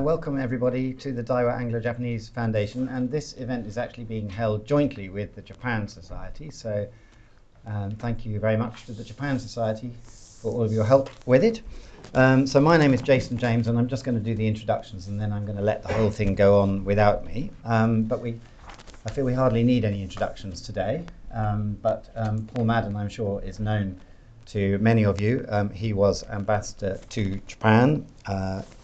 Welcome everybody to the Daiwa Anglo-Japanese Foundation, and this event is actually being held jointly with the Japan Society, so thank you very much to the Japan Society for all of your help with it. So my name is Jason James, and I'm just going to do the introductions and then I'm going to let the whole thing go on without me. But I feel we hardly need any introductions today, but Paul Madden, I'm sure, is known to many of you. He was ambassador to Japan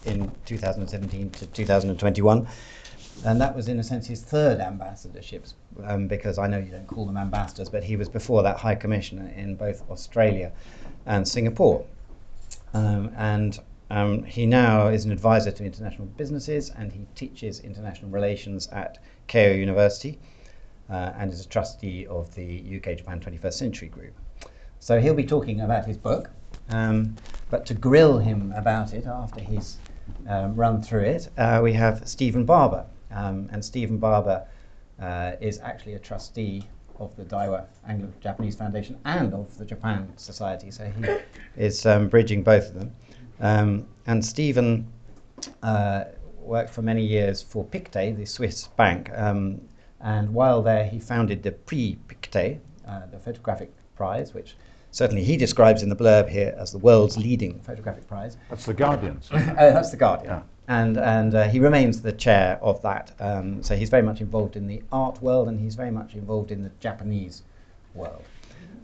in 2017 to 2021, and that was in a sense his third ambassadorship, because I know you don't call them ambassadors, but he was before that High Commissioner in both Australia and Singapore. He now is an advisor to international businesses, and he teaches international relations at Keio University and is a trustee of the UK-Japan 21st Century Group. So he'll be talking about his book, but to grill him about it after he's run through it, we have Stephen Barber. And Stephen Barber is actually a trustee of the Daiwa Anglo-Japanese Foundation and of the Japan Society, so he is bridging both of them. And Stephen worked for many years for Pictet, the Swiss bank, and while there he founded the Prix Pictet, the photographic prize, which certainly he describes in the blurb here as the world's leading photographic prize. That's the Guardian's. That's the Guardian. Yeah. And he remains the chair of that. So he's very much involved in the art world, and he's very much involved in the Japanese world.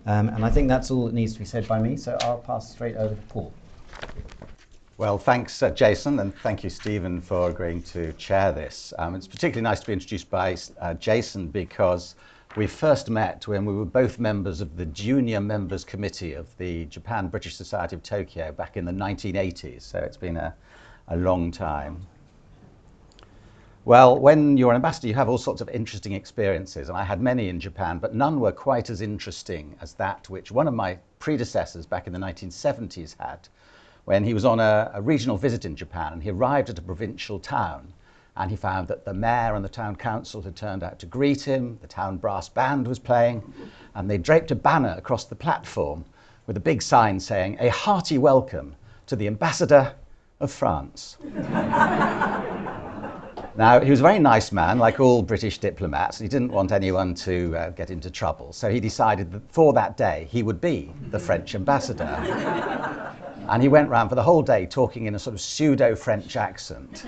And I think that's all that needs to be said by me, so I'll pass straight over to Paul. Well, thanks, Jason, and thank you, Stephen, for agreeing to chair this. It's particularly nice to be introduced by Jason because we first met when we were both members of the Junior Members Committee of the Japan-British Society of Tokyo back in the 1980s, so it's been a long time. Well, when you're an ambassador, you have all sorts of interesting experiences, and I had many in Japan, but none were quite as interesting as that which one of my predecessors back in the 1970s had, when he was on a regional visit in Japan, and he arrived at a provincial town. And he found that the mayor and the town council had turned out to greet him, the town brass band was playing, and they draped a banner across the platform with a big sign saying, "A hearty welcome to the Ambassador of France." Now, he was a very nice man, like all British diplomats, and he didn't want anyone to get into trouble. So he decided that for that day, he would be the French ambassador. And he went round for the whole day talking in a sort of pseudo-French accent.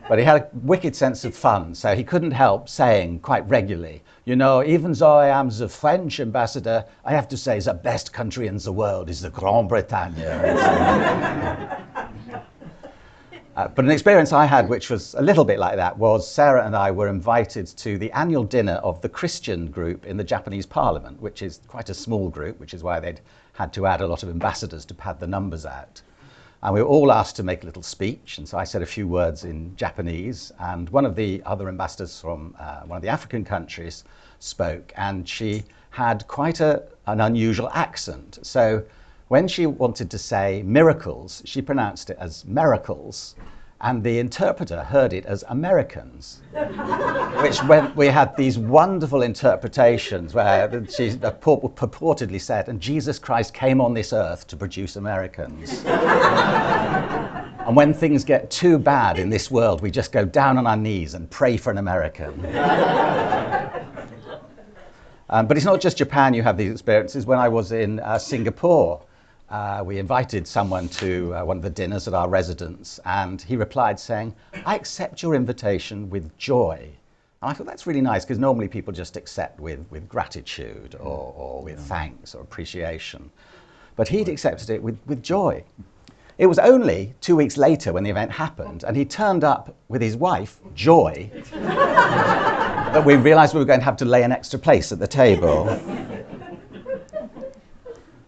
But he had a wicked sense of fun, so he couldn't help saying quite regularly, "You know, even though I am the French ambassador, I have to say the best country in the world is the Grand Bretagne." But an experience I had which was a little bit like that was Sarah and I were invited to the annual dinner of the Christian group in the Japanese Parliament, which is quite a small group, which is why they'd had to add a lot of ambassadors to pad the numbers out. And we were all asked to make a little speech, and so I said a few words in Japanese, and one of the other ambassadors from one of the African countries spoke, and she had quite an unusual accent. So when she wanted to say miracles, she pronounced it as miracles, and the interpreter heard it as Americans, which meant we had these wonderful interpretations where she purportedly said, "And Jesus Christ came on this earth to produce Americans." And when things get too bad in this world, we just go down on our knees and pray for an American. But it's not just Japan you have these experiences. When I was in Singapore, we invited someone to one of the dinners at our residence, and he replied saying, "I accept your invitation with joy." And I thought that's really nice, because normally people just accept with gratitude or with thanks or appreciation. But he'd accepted it with joy. It was only 2 weeks later when the event happened, and he turned up with his wife, Joy, that we realized we were going to have to lay an extra place at the table.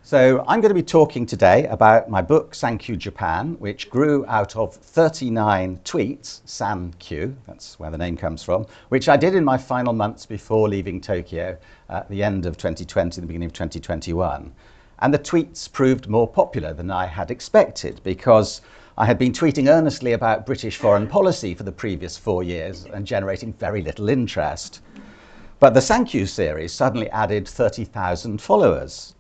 So I'm going to be talking today about my book, Sankyu Japan, which grew out of 39 tweets, Sankyu, that's where the name comes from, which I did in my final months before leaving Tokyo at the end of 2020, the beginning of 2021. And the tweets proved more popular than I had expected, because I had been tweeting earnestly about British foreign policy for the previous 4 years and generating very little interest. But the Sankyu series suddenly added 30,000 followers.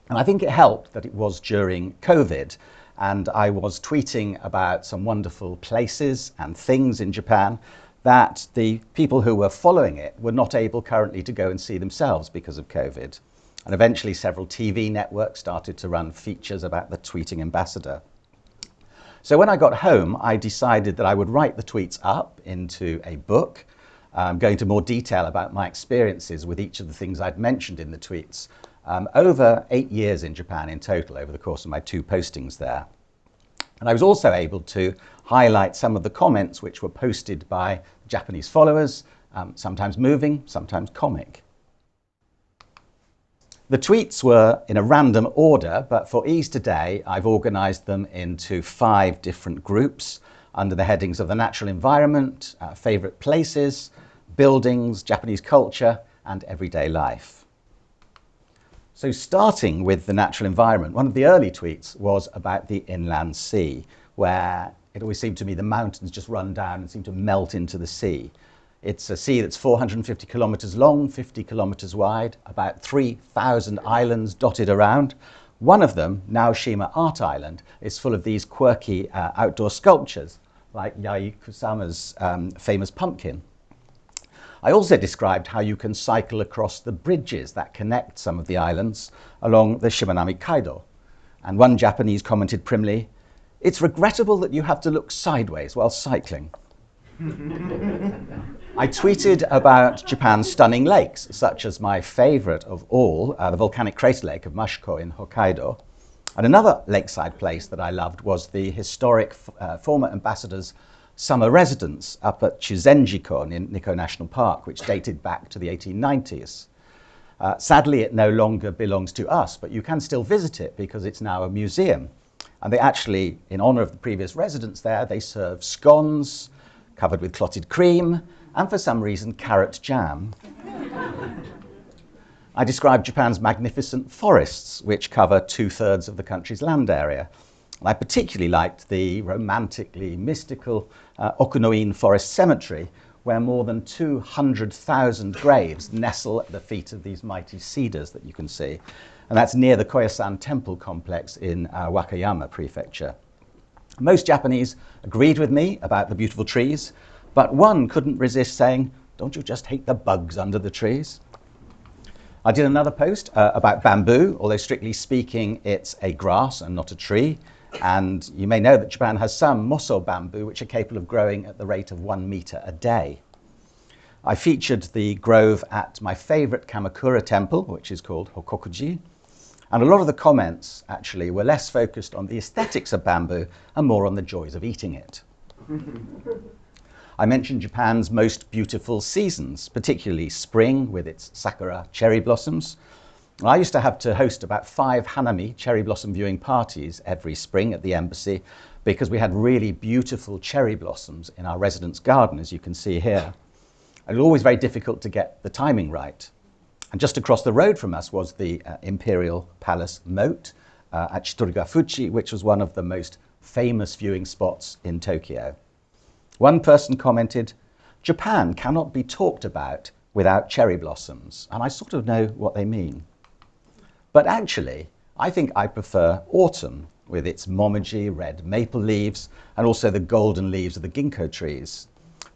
And I think it helped that it was during COVID, and I was tweeting about some wonderful places and things in Japan that the people who were following it were not able currently to go and see themselves because of COVID. And eventually several TV networks started to run features about the tweeting ambassador. So when I got home, I decided that I would write the tweets up into a book, going into more detail about my experiences with each of the things I'd mentioned in the tweets, over 8 years in Japan in total, over the course of my 2 postings there. And I was also able to highlight some of the comments which were posted by Japanese followers, sometimes moving, sometimes comic. The tweets were in a random order, but for ease today, I've organized them into 5 different groups under the headings of the natural environment, favorite places, buildings, Japanese culture, and everyday life. So starting with the natural environment, one of the early tweets was about the inland sea, where it always seemed to me the mountains just run down and seem to melt into the sea. It's a sea that's 450 kilometers long, 50 kilometers wide, about 3,000 islands dotted around. One of them, Naoshima Art Island, is full of these quirky outdoor sculptures, like Yai Kusama's famous pumpkin. I also described how you can cycle across the bridges that connect some of the islands along the Shimanami Kaido. And one Japanese commented primly, "It's regrettable that you have to look sideways while cycling." I tweeted about Japan's stunning lakes, such as my favorite of all, the volcanic crater lake of Mashiko in Hokkaido. And another lakeside place that I loved was the historic former ambassador's summer residence up at Chizenji-kon in Nikko National Park, which dated back to the 1890s. Sadly, it no longer belongs to us, but you can still visit it because it's now a museum. And they actually, in honor of the previous residents there, they serve scones covered with clotted cream, and for some reason, carrot jam. I described Japan's magnificent forests, which cover 2/3 of the country's land area. And I particularly liked the romantically mystical Okunoin Forest Cemetery, where more than 200,000 graves nestle at the feet of these mighty cedars that you can see. And that's near the Koyasan Temple complex in Wakayama Prefecture. Most Japanese agreed with me about the beautiful trees, but one couldn't resist saying, "Don't you just hate the bugs under the trees?" I did another post about bamboo, although strictly speaking, it's a grass and not a tree. And you may know that Japan has some moso bamboo, which are capable of growing at the rate of 1 meter a day. I featured the grove at my favorite Kamakura temple, which is called Hokokuji. And a lot of the comments actually were less focused on the aesthetics of bamboo and more on the joys of eating it. I mentioned Japan's most beautiful seasons, particularly spring with its sakura cherry blossoms. I used to have to host about 5 hanami, cherry blossom viewing parties, every spring at the embassy because we had really beautiful cherry blossoms in our residence garden, as you can see here. It was always very difficult to get the timing right. And just across the road from us was the Imperial Palace moat at Chitorigafuchi, which was one of the most famous viewing spots in Tokyo. One person commented, "Japan cannot be talked about without cherry blossoms," and I sort of know what they mean. But actually, I think I prefer autumn with its momiji red maple leaves and also the golden leaves of the ginkgo trees,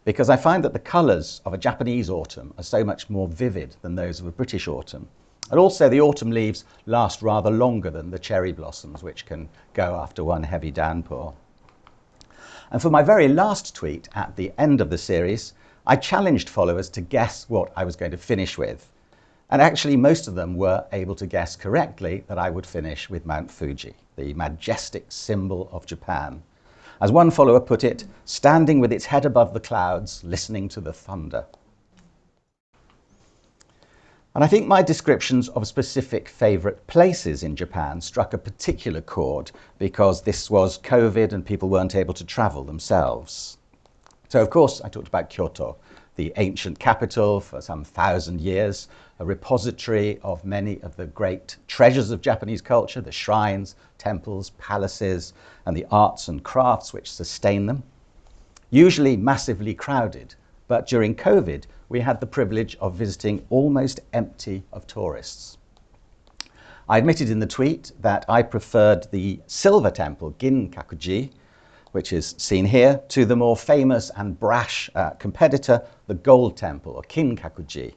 because I find that the colours of a Japanese autumn are so much more vivid than those of a British autumn. And also the autumn leaves last rather longer than the cherry blossoms, which can go after one heavy downpour. And for my very last tweet at the end of the series, I challenged followers to guess what I was going to finish with. And actually, most of them were able to guess correctly that I would finish with Mount Fuji, the majestic symbol of Japan. As one follower put it, standing with its head above the clouds, listening to the thunder. And I think my descriptions of specific favourite places in Japan struck a particular chord because this was COVID and people weren't able to travel themselves. So, of course, I talked about Kyoto, the ancient capital for some 1,000 years, a repository of many of the great treasures of Japanese culture, the shrines, temples, palaces, and the arts and crafts which sustain them. Usually massively crowded, but during COVID, we had the privilege of visiting almost empty of tourists. I admitted in the tweet that I preferred the silver temple, Ginkakuji, which is seen here, to the more famous and brash competitor, the gold temple, or Kinkakuji.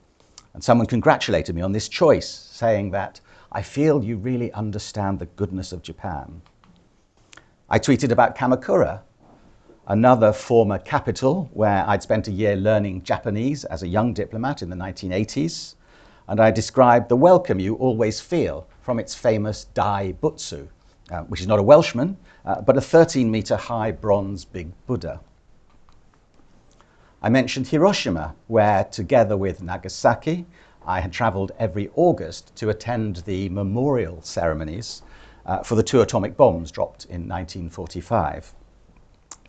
And someone congratulated me on this choice, saying that I feel you really understand the goodness of Japan. I tweeted about Kamakura, another former capital where I'd spent a year learning Japanese as a young diplomat in the 1980s. And I described the welcome you always feel from its famous Dai Butsu, which is not a Welshman, but a 13-meter high bronze big Buddha. I mentioned Hiroshima, where together with Nagasaki, I had traveled every August to attend the memorial ceremonies for the 2 atomic bombs dropped in 1945.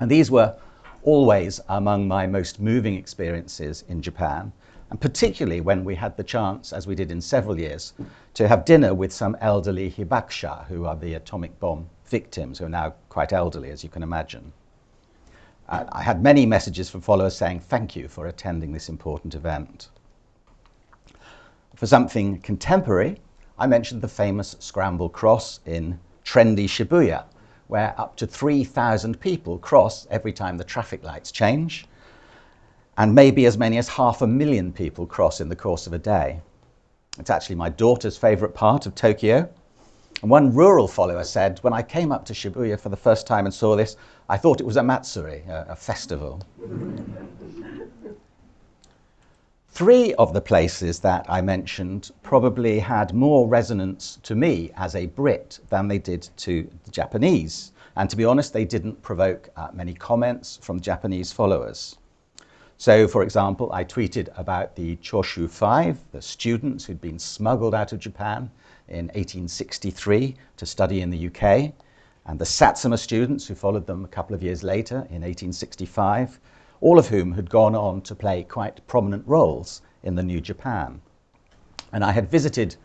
And these were always among my most moving experiences in Japan, and particularly when we had the chance, as we did in several years, to have dinner with some elderly hibakusha, who are the atomic bomb victims, who are now quite elderly, as you can imagine. I had many messages from followers saying thank you for attending this important event. For something contemporary, I mentioned the famous Scramble Cross in trendy Shibuya, where up to 3,000 people cross every time the traffic lights change, and maybe as many as 500,000 people cross in the course of a day. It's actually my daughter's favourite part of Tokyo. And one rural follower said, when I came up to Shibuya for the first time and saw this, I thought it was a matsuri, a festival. 3 of the places that I mentioned probably had more resonance to me as a Brit than they did to the Japanese. And to be honest, they didn't provoke many comments from Japanese followers. So, for example, I tweeted about the Choshu 5, the students who'd been smuggled out of Japan in 1863 to study in the UK, and the Satsuma students who followed them a couple of years later in 1865, all of whom had gone on to play quite prominent roles in the new Japan. And I had visited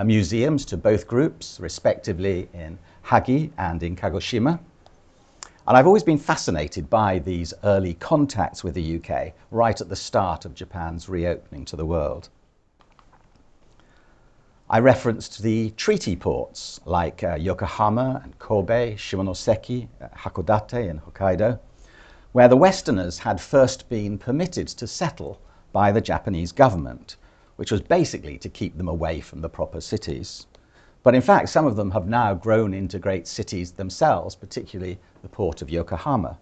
museums to both groups, respectively in Hagi and in Kagoshima. And I've always been fascinated by these early contacts with the UK, right at the start of Japan's reopening to the world. I referenced the treaty ports like Yokohama and Kobe, Shimonoseki, Hakodate in Hokkaido, where the Westerners had first been permitted to settle by the Japanese government, which was basically to keep them away from the proper cities. But in fact, some of them have now grown into great cities themselves, particularly the port of Yokohama.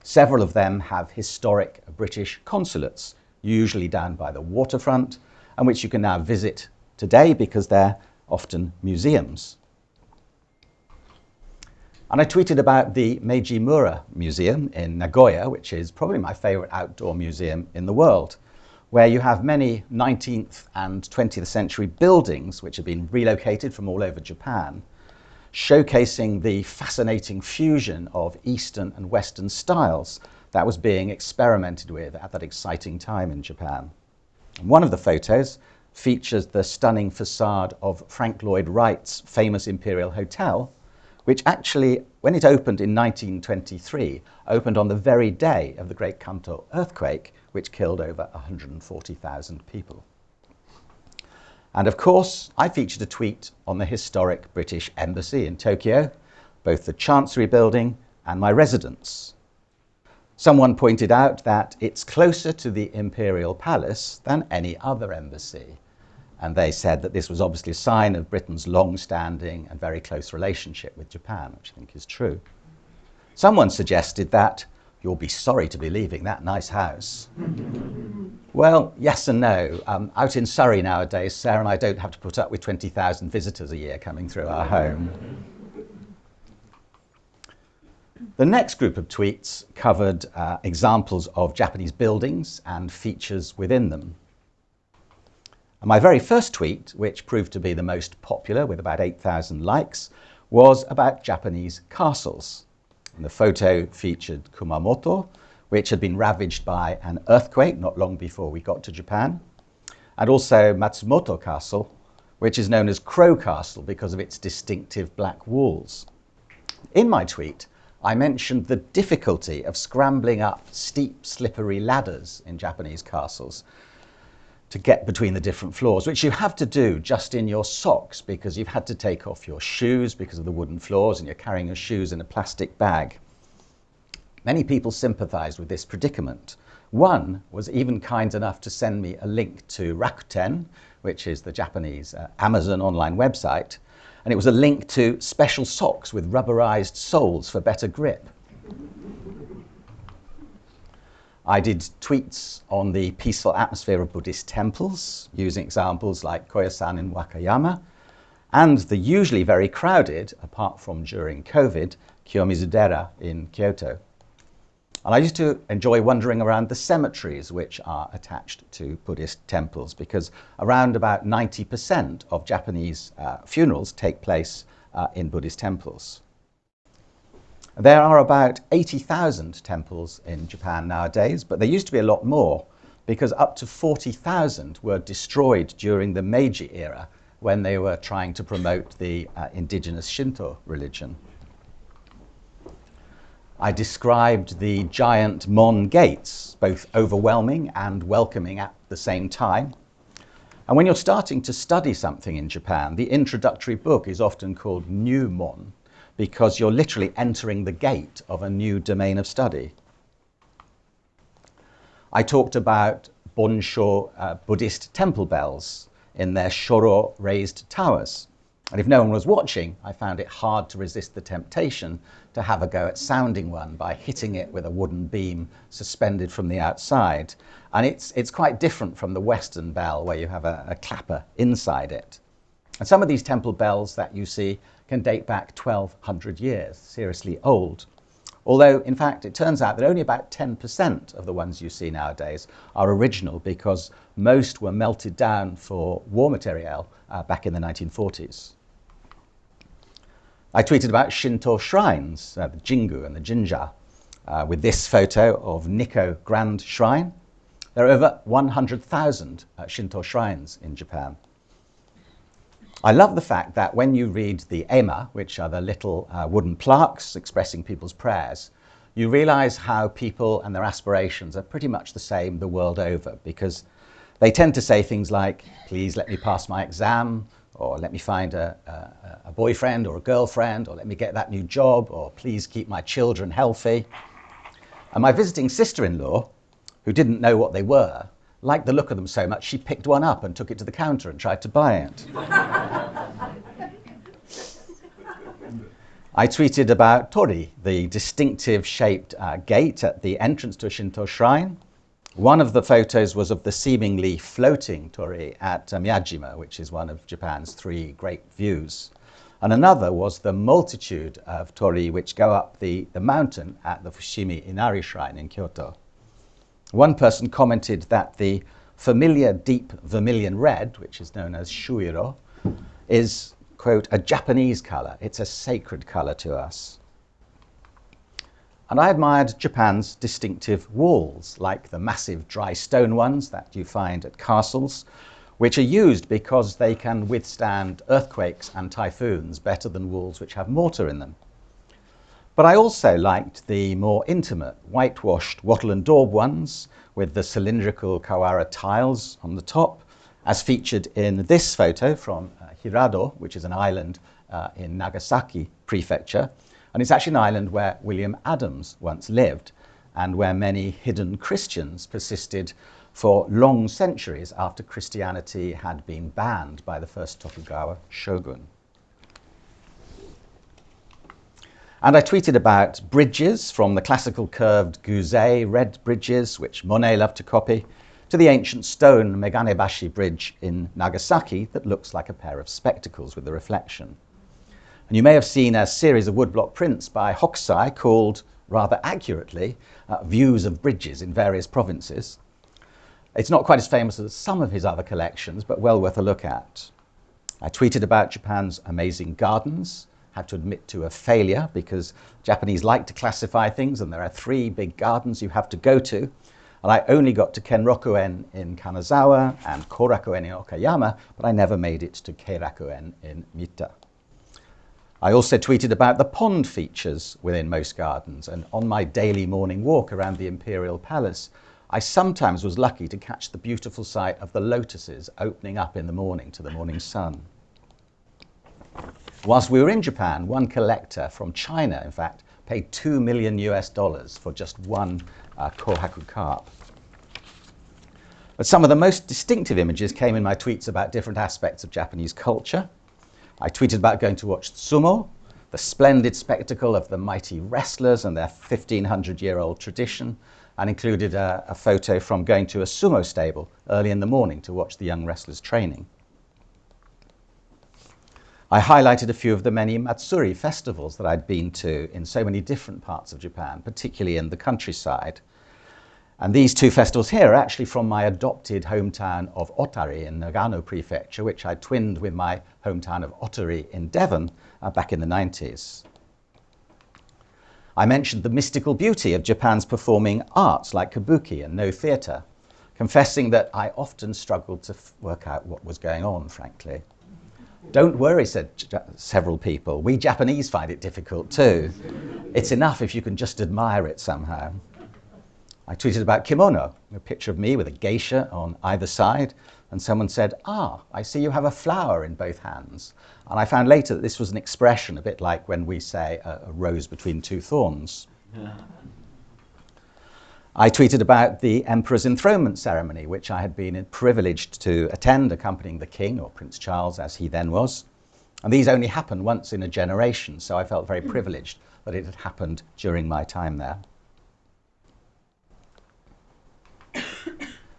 Several of them have historic British consulates, usually down by the waterfront, and which you can now visit today because they're often museums. And I tweeted about the Meiji-Mura Museum in Nagoya, which is probably my favorite outdoor museum in the world, where you have many 19th and 20th century buildings which have been relocated from all over Japan, showcasing the fascinating fusion of Eastern and Western styles that was being experimented with at that exciting time in Japan. And one of the photos features the stunning facade of Frank Lloyd Wright's famous Imperial Hotel, which actually, when it opened in 1923, opened on the very day of the Great Kanto earthquake, which killed over 140,000 people. And of course, I featured a tweet on the historic British Embassy in Tokyo, both the Chancery Building and my residence. Someone pointed out that it's closer to the Imperial Palace than any other embassy. And they said that this was obviously a sign of Britain's long-standing and very close relationship with Japan, which I think is true. Someone suggested that you'll be sorry to be leaving that nice house. Well, yes and no. Out in Surrey nowadays, Sarah and I don't have to put up with 20,000 visitors a year coming through our home. The next group of tweets covered examples of Japanese buildings and features within them. And my very first tweet, which proved to be the most popular with about 8,000 likes, was about Japanese castles. And the photo featured Kumamoto, which had been ravaged by an earthquake not long before we got to Japan, and also Matsumoto Castle, which is known as Crow Castle because of its distinctive black walls. In my tweet, I mentioned the difficulty of scrambling up steep, slippery ladders in Japanese castles, to get between the different floors, which you have to do just in your socks because you've had to take off your shoes because of the wooden floors and you're carrying your shoes in a plastic bag. Many people sympathized with this predicament. One was even kind enough to send me a link to Rakuten, which is the Japanese Amazon online website, and it was a link to special socks with rubberized soles for better grip. I did tweets on the peaceful atmosphere of Buddhist temples, using examples like Koyasan in Wakayama, and the usually very crowded, apart from during COVID, Kiyomizu-dera in Kyoto. And I used to enjoy wandering around the cemeteries which are attached to Buddhist temples, because around about 90% of Japanese funerals take place in Buddhist temples. There are about 80,000 temples in Japan nowadays, but there used to be a lot more, because up to 40,000 were destroyed during the Meiji era when they were trying to promote the indigenous Shinto religion. I described the giant Mon gates, both overwhelming and welcoming at the same time. And when you're starting to study something in Japan, the introductory book is often called New Mon, because you're literally entering the gate of a new domain of study. I talked about Bonsho Buddhist temple bells in their shoro raised towers. And if no one was watching, I found it hard to resist the temptation to have a go at sounding one by hitting it with a wooden beam suspended from the outside. And it's quite different from the Western bell, where you have a clapper inside it. And some of these temple bells that you see can date back 1,200 years, seriously old. Although, in fact, it turns out that only about 10% of the ones you see nowadays are original, because most were melted down for war material back in the 1940s. I tweeted about Shinto shrines, the Jingu and the Jinja, with this photo of Nikko Grand Shrine. There are over 100,000 Shinto shrines in Japan. I love the fact that when you read the ema, which are the little wooden plaques expressing people's prayers, you realize how people and their aspirations are pretty much the same the world over, because they tend to say things like, please let me pass my exam, or let me find a boyfriend or a girlfriend, or let me get that new job, or please keep my children healthy. And my visiting sister-in-law, who didn't know what they were, liked the look of them so much she picked one up and took it to the counter and tried to buy it. I tweeted about Tori, the distinctive shaped gate at the entrance to a Shinto shrine. One of the photos was of the seemingly floating Tori at Miyajima, which is one of Japan's 3 great views. And another was the multitude of Tori which go up the mountain at the Fushimi Inari Shrine in Kyoto. One person commented that the familiar deep vermilion red, which is known as shuiro, is, quote, a Japanese colour. It's a sacred colour to us. And I admired Japan's distinctive walls, like the massive dry stone ones that you find at castles, which are used because they can withstand earthquakes and typhoons better than walls which have mortar in them. But I also liked the more intimate, whitewashed wattle and daub ones with the cylindrical Kawara tiles on the top, as featured in this photo from Hirado, which is an island in Nagasaki Prefecture. And it's actually an island where William Adams once lived, and where many hidden Christians persisted for long centuries after Christianity had been banned by the first Tokugawa shogun. And I tweeted about bridges, from the classical curved Guzei red bridges, which Monet loved to copy, to the ancient stone Meganebashi Bridge in Nagasaki that looks like a pair of spectacles with the reflection. And you may have seen a series of woodblock prints by Hokusai called, rather accurately, Views of Bridges in Various Provinces. It's not quite as famous as some of his other collections, but well worth a look at. I tweeted about Japan's amazing gardens. Had to admit to a failure, because Japanese like to classify things, and there are 3 big gardens you have to go to. And I only got to Kenrokuen in Kanazawa and Korakuen in Okayama, but I never made it to Keirakuen in Mita. I also tweeted about the pond features within most gardens, and on my daily morning walk around the Imperial Palace, I sometimes was lucky to catch the beautiful sight of the lotuses opening up in the morning to the morning sun. Whilst we were in Japan, one collector from China, in fact, paid $2 million for just one kohaku carp. But some of the most distinctive images came in my tweets about different aspects of Japanese culture. I tweeted about going to watch sumo, the splendid spectacle of the mighty wrestlers and their 1,500-year-old tradition, and included a photo from going to a sumo stable early in the morning to watch the young wrestlers training. I highlighted a few of the many Matsuri festivals that I'd been to in so many different parts of Japan, particularly in the countryside. And these two festivals here are actually from my adopted hometown of Otari in Nagano Prefecture, which I twinned with my hometown of Otari in Devon back in the 90s. I mentioned the mystical beauty of Japan's performing arts like kabuki and no theatre, confessing that I often struggled to work out what was going on, frankly. Don't worry, said several people. We Japanese find it difficult too. It's enough if you can just admire it somehow. I tweeted about kimono, a picture of me with a geisha on either side, and someone said, I see you have a flower in both hands. And I found later that this was an expression a bit like when we say a rose between two thorns. I tweeted about the emperor's enthronement ceremony, which I had been privileged to attend, accompanying the king, or Prince Charles as he then was. And these only happen once in a generation, so I felt very privileged that it had happened during my time there.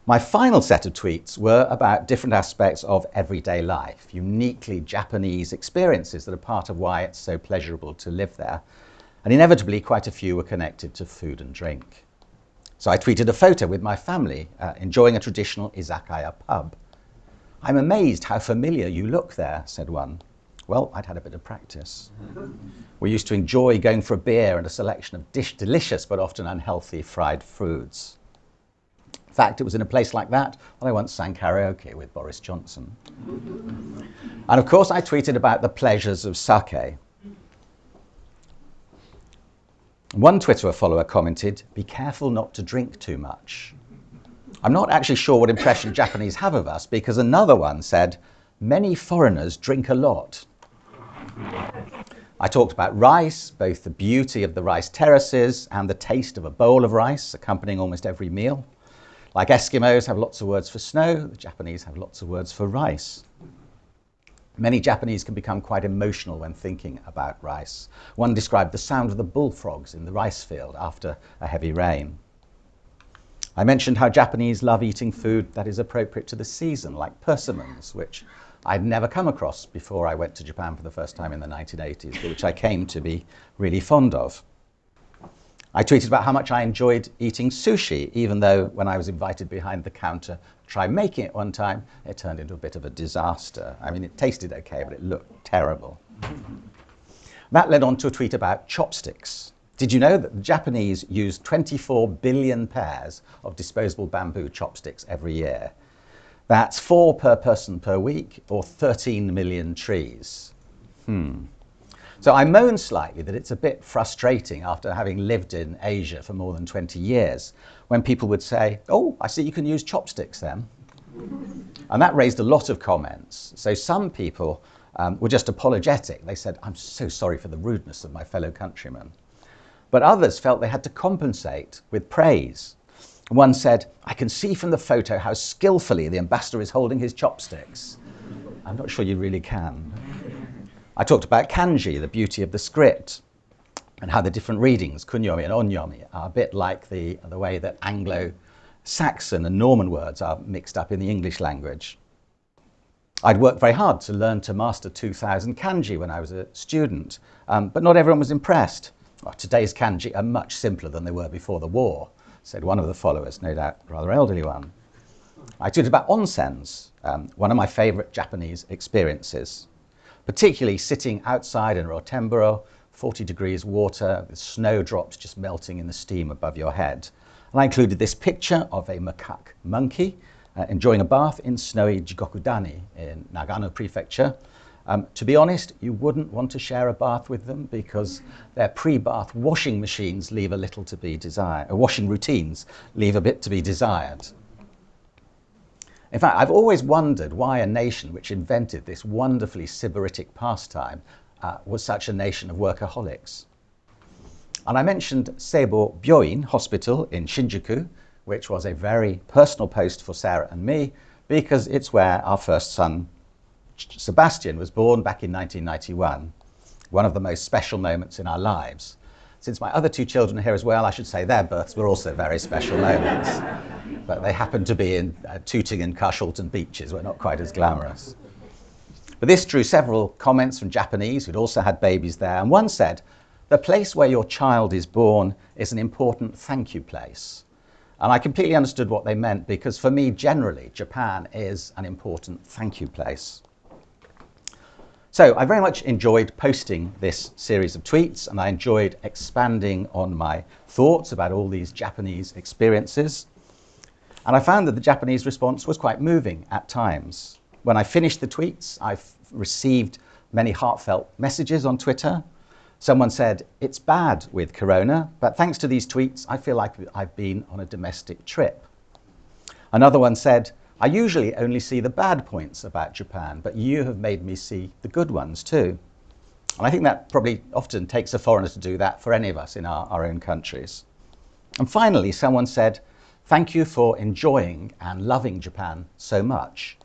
My final set of tweets were about different aspects of everyday life, uniquely Japanese experiences that are part of why it's so pleasurable to live there. And inevitably, quite a few were connected to food and drink. So I tweeted a photo with my family enjoying a traditional izakaya pub. I'm amazed how familiar you look there, said one. Well, I'd had a bit of practice. We used to enjoy going for a beer and a selection of delicious but often unhealthy fried foods. In fact, it was in a place like that I once sang karaoke with Boris Johnson. And of course, I tweeted about the pleasures of sake. One Twitter follower commented, "Be careful not to drink too much." I'm not actually sure what impression Japanese have of us, because another one said, "Many foreigners drink a lot." I talked about rice, both the beauty of the rice terraces and the taste of a bowl of rice accompanying almost every meal. Like Eskimos have lots of words for snow, the Japanese have lots of words for rice. Many Japanese can become quite emotional when thinking about rice. One described the sound of the bullfrogs in the rice field after a heavy rain. I mentioned how Japanese love eating food that is appropriate to the season, like persimmons, which I'd never come across before I went to Japan for the first time in the 1980s, but which I came to be really fond of. I tweeted about how much I enjoyed eating sushi, even though when I was invited behind the counter to try making it one time, it turned into a bit of a disaster. I mean, it tasted okay, but it looked terrible. That led on to a tweet about chopsticks. Did you know that the Japanese use 24 billion pairs of disposable bamboo chopsticks every year? That's 4 per person per week, or 13 million trees. So I moan slightly that it's a bit frustrating after having lived in Asia for more than 20 years, when people would say, "Oh, I see you can use chopsticks then." And that raised a lot of comments. So some people were just apologetic. They said, "I'm so sorry for the rudeness of my fellow countrymen." But others felt they had to compensate with praise. One said, "I can see from the photo how skillfully the ambassador is holding his chopsticks." I'm not sure you really can. I talked about kanji, the beauty of the script, and how the different readings, kunyomi and onyomi, are a bit like the way that Anglo-Saxon and Norman words are mixed up in the English language. I'd worked very hard to learn to master 2,000 kanji when I was a student, but not everyone was impressed. "Well, today's kanji are much simpler than they were before the war," said one of the followers, no doubt a rather elderly one. I tweeted about onsens, one of my favorite Japanese experiences, particularly sitting outside in Rotemboro, 40 degrees water, with snowdrops just melting in the steam above your head. And I included this picture of a macaque monkey enjoying a bath in snowy Jigokudani in Nagano Prefecture. To be honest, you wouldn't want to share a bath with them because their pre-bath washing machines leave a little to be desired, washing routines leave a bit to be desired. In fact, I've always wondered why a nation which invented this wonderfully sybaritic pastime was such a nation of workaholics. And I mentioned Seibo Byoin Hospital in Shinjuku, which was a very personal post for Sarah and me, because it's where our first son, Sebastian, was born back in 1991, one of the most special moments in our lives. Since my other two children are here as well, I should say their births were also very special moments. But they happened to be in Tooting and Carshalton beaches, were not quite as glamorous. But this drew several comments from Japanese who'd also had babies there, and one said, "The place where your child is born is an important thank you place." And I completely understood what they meant, because for me, generally, Japan is an important thank you place. So I very much enjoyed posting this series of tweets, and I enjoyed expanding on my thoughts about all these Japanese experiences. And I found that the Japanese response was quite moving at times. When I finished the tweets, I received many heartfelt messages on Twitter. Someone said, "It's bad with Corona, but thanks to these tweets, I feel like I've been on a domestic trip." Another one said, "I usually only see the bad points about Japan, but you have made me see the good ones too." And I think that probably often takes a foreigner to do that for any of us in our own countries. And finally, someone said, "Thank you for enjoying and loving Japan so much."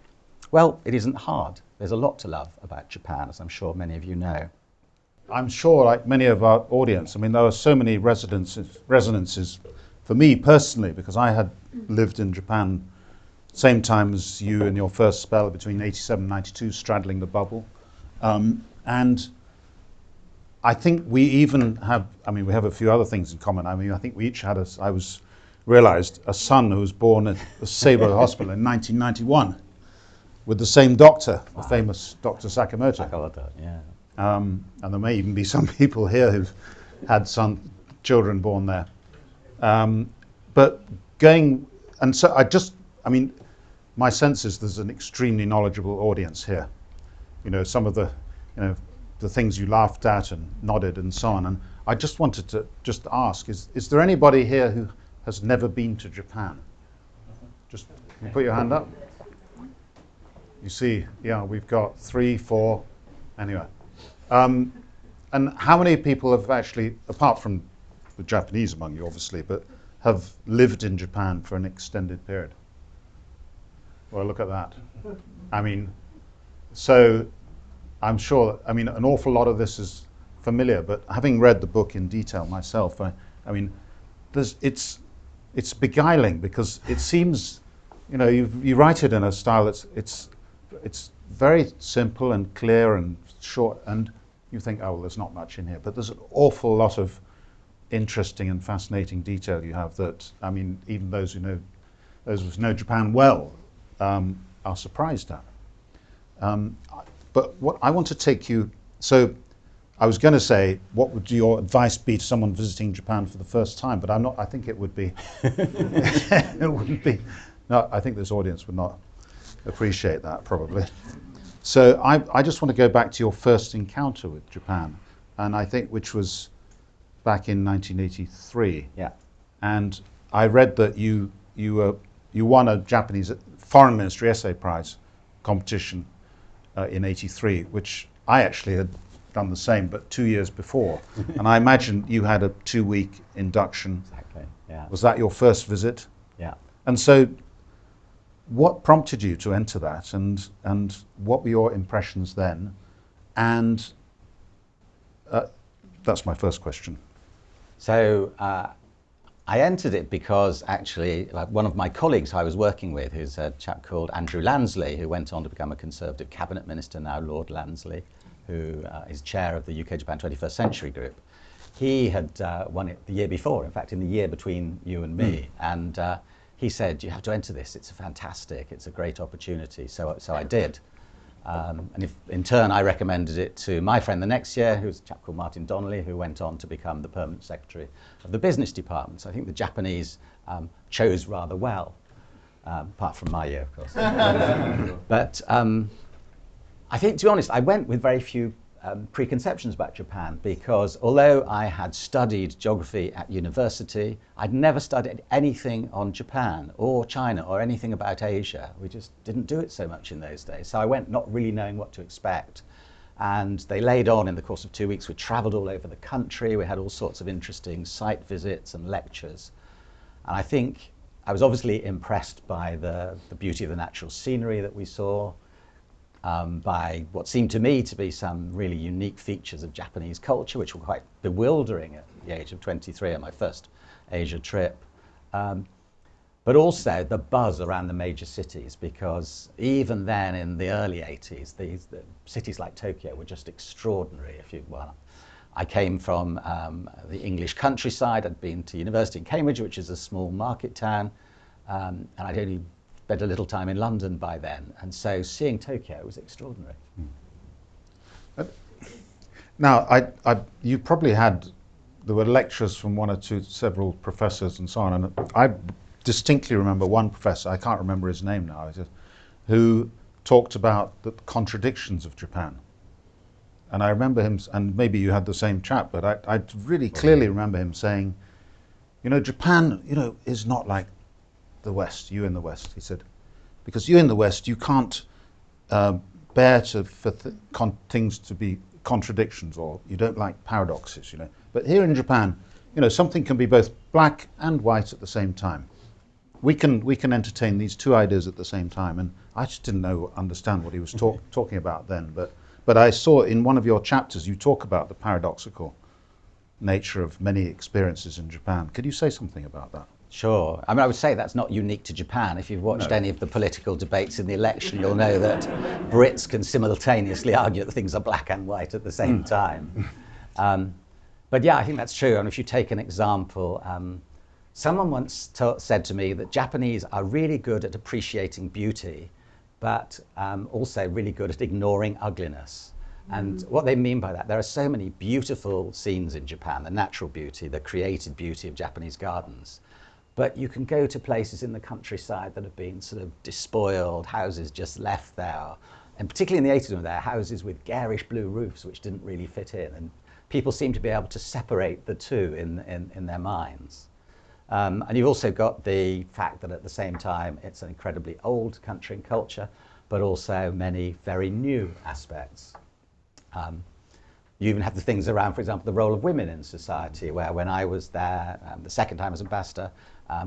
Well, it isn't hard. There's a lot to love about Japan, as I'm sure many of you know. I'm sure, like many of our audience, I mean, there were so many resonances for me personally, because I had lived in Japan same time as you in your first spell between 87 and 92, straddling the bubble. And I think we even have, I mean, we have a few other things in common. I mean, I think we each had realized a son who was born at the Seibo Hospital in 1991 with the same doctor, the famous Dr. Sakamoto. Sakamoto, yeah. And there may even be some people here who've had children born there. But going, and so I mean, my sense is there's an extremely knowledgeable audience here. You know, some of the, the things you laughed at and nodded and so on. And I just wanted to just ask, is there anybody here who has never been to Japan? Just can you put your hand up. You see, yeah, we've got 3, 4, anyway. And how many people have actually, apart from the Japanese among you obviously, but have lived in Japan for an extended period? Well, look at that. I mean, so I'm sure, I mean, an awful lot of this is familiar, but having read the book in detail myself, I mean, it's beguiling, because it seems, you write it in a style it's very simple and clear and short, and you think, oh, well, there's not much in here, but there's an awful lot of interesting and fascinating detail you have that, I mean, even those who know Japan well are surprised at. But what I want to take you, so I was going to say, what would your advice be to someone visiting Japan for the first time? But I'm not. I think it would be. It wouldn't be. No, I think this audience would not appreciate that probably. So I just want to go back to your first encounter with Japan, and I think which was back in 1983. Yeah. And I read that you won a Japanese Foreign Ministry Essay Prize competition in '83, which I actually had done the same, but 2 years before. And I imagine you had a 2-week induction. Exactly. Yeah. Was that your first visit? Yeah. And so, what prompted you to enter that, and what were your impressions then? And that's my first question. So I entered it because actually one of my colleagues I was working with, who's a chap called Andrew Lansley, who went on to become a Conservative cabinet minister, now Lord Lansley, who is chair of the UK-Japan 21st Century Group. He had won it the year before, in fact, in the year between you and me. And he said, you have to enter this, it's fantastic, it's a great opportunity. So I did. And in turn, I recommended it to my friend the next year, who's a chap called Martin Donnelly, who went on to become the permanent secretary of the business department. So I think the Japanese chose rather well, apart from my year, of course. But I think, to be honest, I went with very few preconceptions about Japan, because although I had studied geography at university, I'd never studied anything on Japan or China or anything about Asia. We just didn't do it so much in those days. So I went not really knowing what to expect. And they laid on in the course of 2 weeks. We traveled all over the country. We had all sorts of interesting site visits and lectures. And I think I was obviously impressed by the beauty of the natural scenery that we saw, by what seemed to me to be some really unique features of Japanese culture, which were quite bewildering at the age of 23 on my first Asia trip. But also the buzz around the major cities, because even then in the early 80s, the cities like Tokyo were just extraordinary. I came from the English countryside. I'd been to university in Cambridge, which is a small market town, and I'd only spent a little time in London by then, and so seeing Tokyo was extraordinary. Now, you probably there were lectures from several professors and so on, and I distinctly remember one professor, I can't remember his name now, who talked about the contradictions of Japan. And I remember him, and maybe you had the same chat, but I really clearly remember him saying, Japan, is not like the West, you in the West, he said, because you in the West, you can't bear for things to be contradictions, or you don't like paradoxes, But here in Japan, something can be both black and white at the same time. We can entertain these two ideas at the same time, and I just didn't understand what he was talking about then. But I saw in one of your chapters you talk about the paradoxical nature of many experiences in Japan. Could you say something about that? Sure. I would say that's not unique to Japan. If you've watched any of the political debates in the election, you'll know that Brits can simultaneously argue that things are black and white at the same time. But yeah, I think that's true. And if you take an example, someone once said to me that Japanese are really good at appreciating beauty, but also really good at ignoring ugliness. And what they mean by that, there are so many beautiful scenes in Japan, the natural beauty, the created beauty of Japanese gardens. But you can go to places in the countryside that have been sort of despoiled, houses just left there. And particularly in the 80s, there are houses with garish blue roofs, which didn't really fit in. And people seem to be able to separate the two in their minds. And you've also got the fact that at the same time, it's an incredibly old country and culture, but also many very new aspects. You even have the things around, for example, the role of women in society, where when I was there, the second time as ambassador,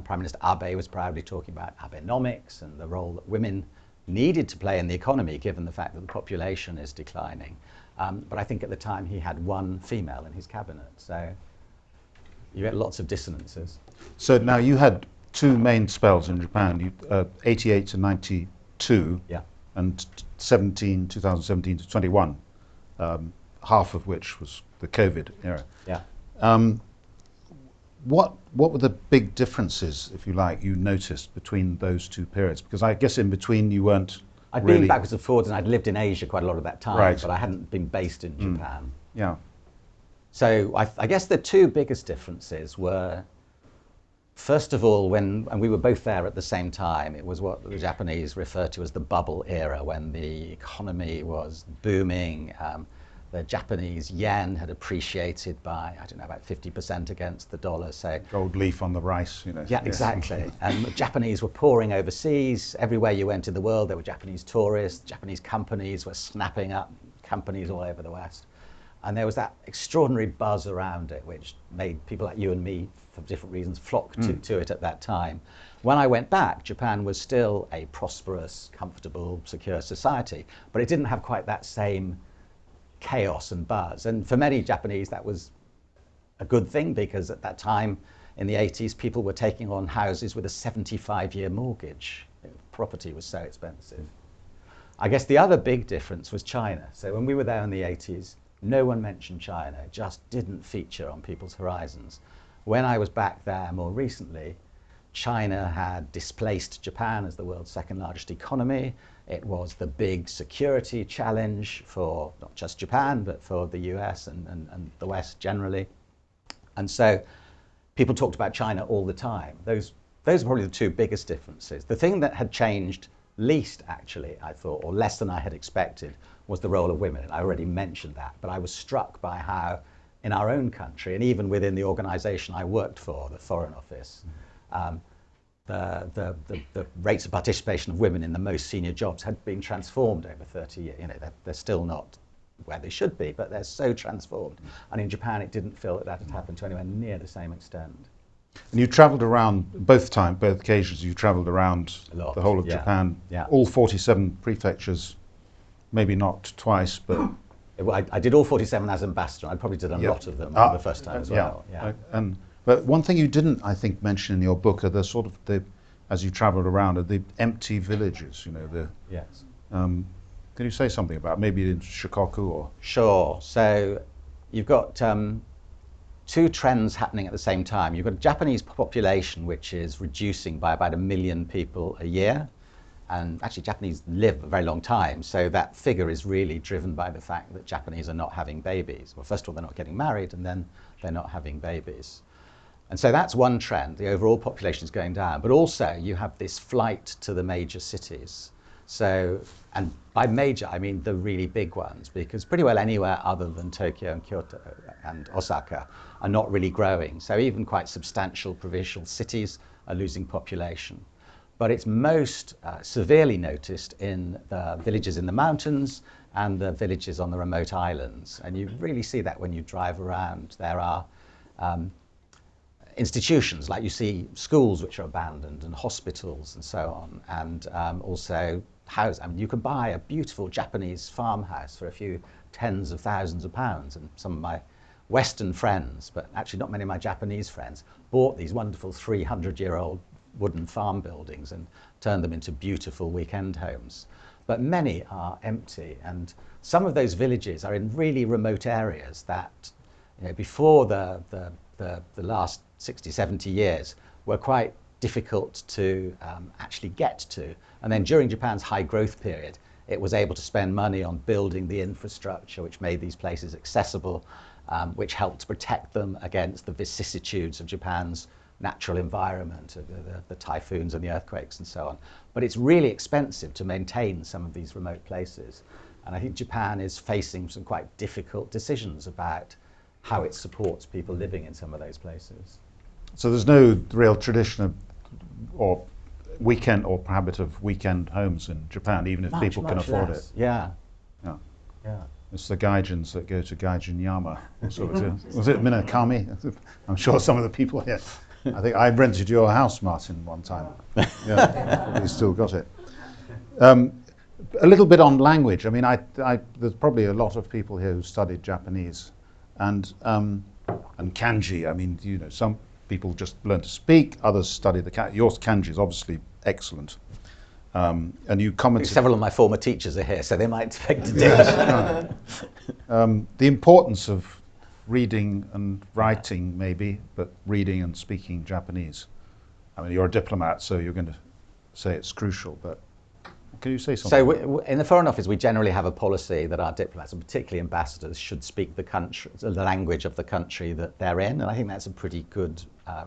Prime Minister Abe was proudly talking about Abenomics and the role that women needed to play in the economy, given the fact that the population is declining. But I think at the time he had one female in his cabinet, so you get lots of dissonances. So now you had two main spells in Japan, 88 to 92, yeah, and 2017 to 21, half of which was the COVID era. Yeah. What were the big differences, if you like, you noticed between those two periods? Because I guess in between you weren't I'd really... been backwards and forwards, and I'd lived in Asia quite a lot of that time, right, but I hadn't been based in Japan. Yeah. So I guess the two biggest differences were, first of all, and we were both there at the same time, it was what the Japanese refer to as the bubble era, when the economy was booming. The Japanese yen had appreciated by, I don't know, about 50% against the dollar. So gold leaf on the rice, Yeah, Yes. exactly. And the Japanese were pouring overseas. Everywhere you went in the world, there were Japanese tourists. Japanese companies were snapping up companies all over the West. And there was that extraordinary buzz around it, which made people like you and me, for different reasons, flock to it at that time. When I went back, Japan was still a prosperous, comfortable, secure society, but it didn't have quite that same chaos and buzz. And for many Japanese, that was a good thing, because at that time in the 80s, people were taking on houses with a 75-year mortgage. Property was so expensive. I guess the other big difference was China. So when we were there in the 80s, no one mentioned China. It just didn't feature on people's horizons. When I was back there more recently, China had displaced Japan as the world's second largest economy. It was the big security challenge for not just Japan, but for the US and the West generally. And so people talked about China all the time. Those are probably the two biggest differences. The thing that had changed least, actually, I thought, or less than I had expected, was the role of women. I already mentioned that, but I was struck by how in our own country, and even within the organisation I worked for, the Foreign Office, the rates of participation of women in the most senior jobs had been transformed over 30 years. You know, they're still not where they should be, but they're so transformed. And in Japan, it didn't feel that had happened to anywhere near the same extent. And you travelled around both occasions. You travelled around A lot, the whole of yeah. Japan, Yeah. all 47 prefectures, maybe not twice, but I did all 47 as ambassador. I probably did a Yeah. lot of them the first time as well. Yeah. But one thing you didn't, I think, mention in your book are the sort of as you travelled around, are the empty villages. You know, Yes. can you say something about maybe in Shikoku or? Sure. So you've got two trends happening at the same time. You've got a Japanese population which is reducing by about 1 million people a year. And actually, Japanese live a very long time, so that figure is really driven by the fact that Japanese are not having babies. Well, first of all, they're not getting married, and then they're not having babies. And so that's one trend. The overall population is going down. But also, you have this flight to the major cities. So, and by major, I mean the really big ones, because pretty well anywhere other than Tokyo and Kyoto and Osaka are not really growing. So even quite substantial provincial cities are losing population. But it's most severely noticed in the villages in the mountains and the villages on the remote islands. And you really see that when you drive around. There are institutions, like you see schools which are abandoned and hospitals and so on, and also houses. I mean, you can buy a beautiful Japanese farmhouse for a few tens of thousands of pounds, and some of my Western friends, but actually not many of my Japanese friends, bought these wonderful 300-year-old wooden farm buildings and turned them into beautiful weekend homes. But many are empty, and some of those villages are in really remote areas that, you know, before the last 60, 70 years were quite difficult to actually get to. And then during Japan's high growth period, it was able to spend money on building the infrastructure which made these places accessible, which helped to protect them against the vicissitudes of Japan's natural environment, the typhoons and the earthquakes and so on. But it's really expensive to maintain some of these remote places. And I think Japan is facing some quite difficult decisions about how it supports people living in some of those places. So there's no real tradition of or weekend or habit of weekend homes in Japan, even if people can afford less. it. Yeah. Yeah. Yeah. It's the gaijins that go to Gaijin-yama. So was it Minakami? I'm sure some of the people here. I think I rented your house, Martin, one time. Yeah, you still got it. A little bit on language. I mean, there's probably a lot of people here who studied Japanese and kanji. I mean, you know, some people just learn to speak, others study the kanji. Your kanji is obviously excellent. And you commented... Several of my former teachers are here, so they might expect to teach. The importance of reading and writing, maybe, but reading and speaking Japanese. I mean, you're a diplomat, so you're going to say it's crucial, but can you say something? So in the Foreign Office, we generally have a policy that our diplomats, and particularly ambassadors, should speak the language of the country that they're in. And I think that's a pretty good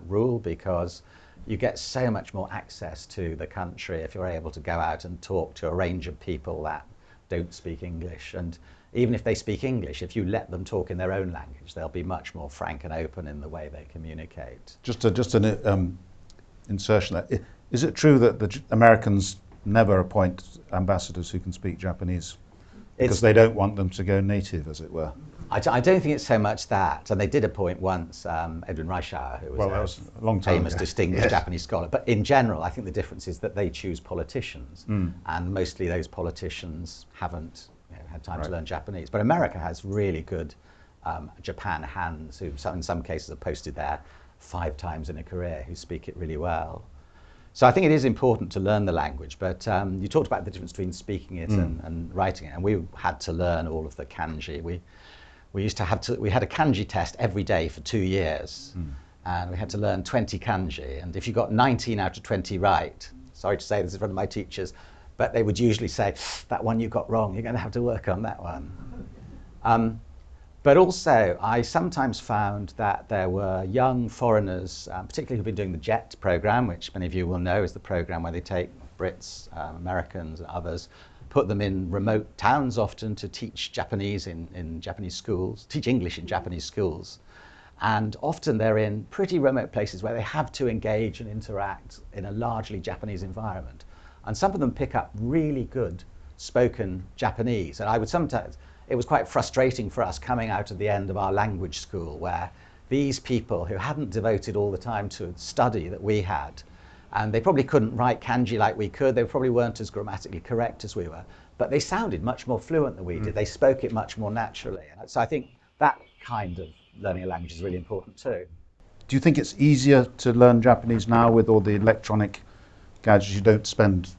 rule, because you get so much more access to the country if you're able to go out and talk to a range of people that don't speak English. And even if they speak English, if you let them talk in their own language, they'll be much more frank and open in the way they communicate. Just an insertion there. Is it true that the Americans never appoint ambassadors who can speak Japanese because they don't want them to go native, as it were? I don't think it's so much that. And they did appoint once Edwin Reischauer, who was a long time famous, ago. distinguished Japanese scholar. But in general, I think the difference is that they choose politicians, and mostly those politicians haven't had time to learn Japanese. But America has really good Japan hands who, in some cases, are posted there 5 times in a career, who speak it really well. So I think it is important to learn the language, but you talked about the difference between speaking it and writing it, and we had to learn all of the kanji. We used to we had a kanji test every day for 2 years, and we had to learn 20 kanji, and if you got 19 out of 20 right, sorry to say this in front of my teachers, but they would usually say, that one you got wrong, you're going to have to work on that one. But also, I sometimes found that there were young foreigners, particularly who've been doing the JET program, which many of you will know is the program where they take Brits, Americans, and others, put them in remote towns often to teach Japanese in Japanese schools, teach English in Japanese schools. And often they're in pretty remote places where they have to engage and interact in a largely Japanese environment. And some of them pick up really good spoken Japanese. And I would sometimes, it was quite frustrating for us coming out of the end of our language school where these people who hadn't devoted all the time to study that we had, and they probably couldn't write kanji like we could, they probably weren't as grammatically correct as we were, but they sounded much more fluent than we did. They spoke it much more naturally. And so I think that kind of learning a language is really important too. Do you think it's easier to learn Japanese now with all the electronic gadgets? You don't spend,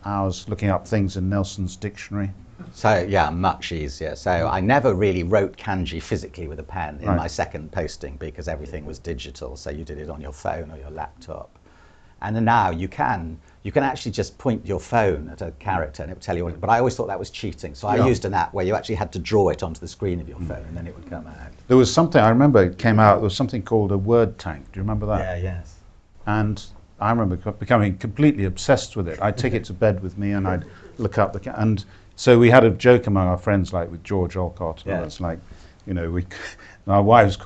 hours looking up things in Nelson's dictionary. So yeah, much easier. So I never really wrote kanji physically with a pen in my second posting because everything was digital. So you did it on your phone or your laptop. And then now you can actually just point your phone at a character and it will tell you what. But I always thought that was cheating. So I used an app where you actually had to draw it onto the screen of your phone and then it would come out. There was something, I remember it came out, there was something called a word tank. Do you remember that? Yeah, yes. And I remember becoming completely obsessed with it. I'd take it to bed with me and I'd look up and so we had a joke among our friends, like with George Olcott and others, like, our wives,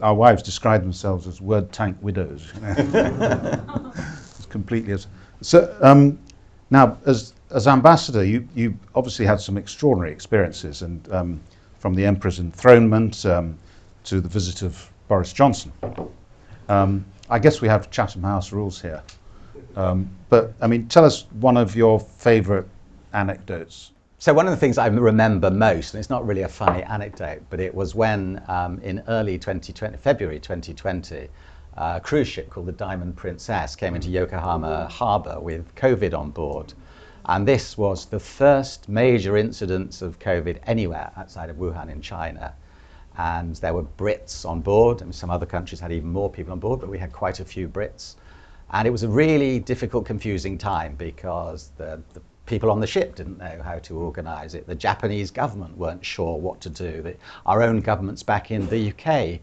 our wives described themselves as word tank widows. It's completely. So now, as ambassador, you obviously had some extraordinary experiences, and from the Emperor's enthronement to the visit of Boris Johnson. I guess we have Chatham House rules here, but I mean, tell us one of your favourite anecdotes. So one of the things I remember most, and it's not really a funny anecdote, but it was when in early 2020, February 2020, a cruise ship called the Diamond Princess came into Yokohama harbour with COVID on board. And this was the first major incidence of COVID anywhere outside of Wuhan in China. And there were Brits on board, and some other countries had even more people on board, but we had quite a few Brits. And it was a really difficult, confusing time because the people on the ship didn't know how to organise it. The Japanese government weren't sure what to do. Our own governments back in the UK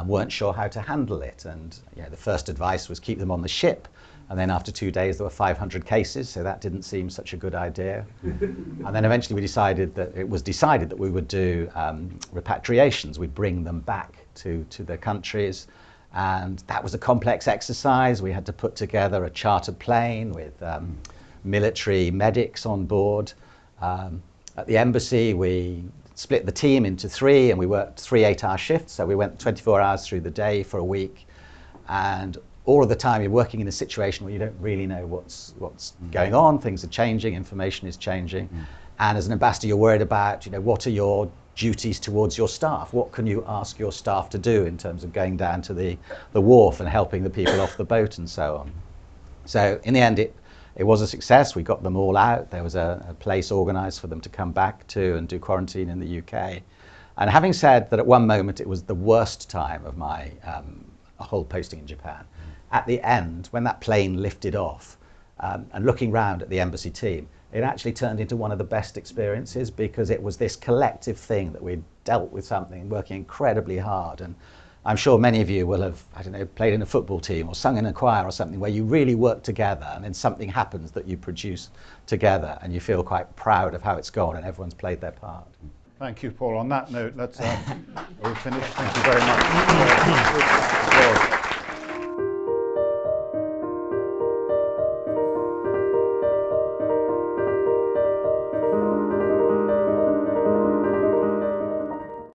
weren't sure how to handle it. And the first advice was keep them on the ship. And then after 2 days, there were 500 cases, so that didn't seem such a good idea. And then eventually it was decided that we would do repatriations. We'd bring them back to their countries. And that was a complex exercise. We had to put together a chartered plane with military medics on board. At the embassy, we split the team into three and we worked 3 8-hour shifts. So we went 24 hours through the day for a week. And all of the time you're working in a situation where you don't really know what's going on. Things are changing, information is changing. And as an ambassador, you're worried about, what are your duties towards your staff? What can you ask your staff to do in terms of going down to the wharf and helping the people off the boat and so on? So in the end, it was a success. We got them all out. There was a place organised for them to come back to and do quarantine in the UK. And having said that at one moment it was the worst time of my whole posting in Japan, at the end, when that plane lifted off and looking round at the embassy team, it actually turned into one of the best experiences because it was this collective thing that we'd dealt with something, working incredibly hard. And I'm sure many of you will have, played in a football team or sung in a choir or something where you really work together and then something happens that you produce together and you feel quite proud of how it's gone and everyone's played their part. Thank you, Paul. On that note, we'll finish. Thank you very much.